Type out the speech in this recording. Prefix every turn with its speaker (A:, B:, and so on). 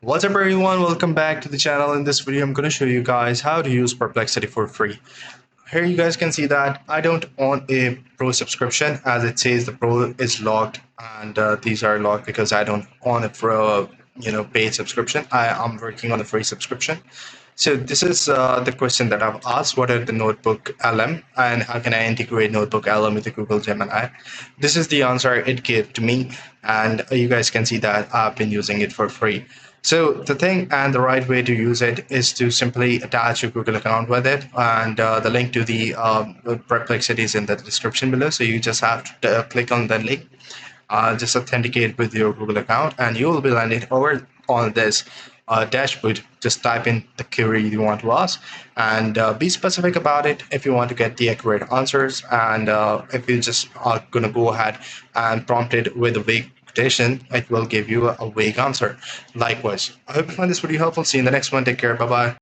A: What's up everyone, welcome back to the channel. In this video I'm going to show you guys how to use Perplexity for free. Here you guys can see that I don't own a pro subscription, as it says the pro is locked, and these are locked because I don't own a pro paid subscription. I am working on a free subscription. So this is the question that I've asked: what are the Notebook LM and how can I integrate Notebook LM with the Google Gemini? This is the answer it gave to me, and you guys can see that I've been using it for free. So the thing and the right way to use it is to simply attach your Google account with it, and the link to the Perplexity is in the description below. So you just have to click on that link, just authenticate with your Google account, and you will be landed over on this dashboard. Just type in the query you want to ask, and be specific about it if you want to get the accurate answers. And if you just are going to go ahead and prompt it with a vague quotation, it will give you a vague answer. Likewise, I hope you find this video helpful. See you in the next one. Take care. Bye bye.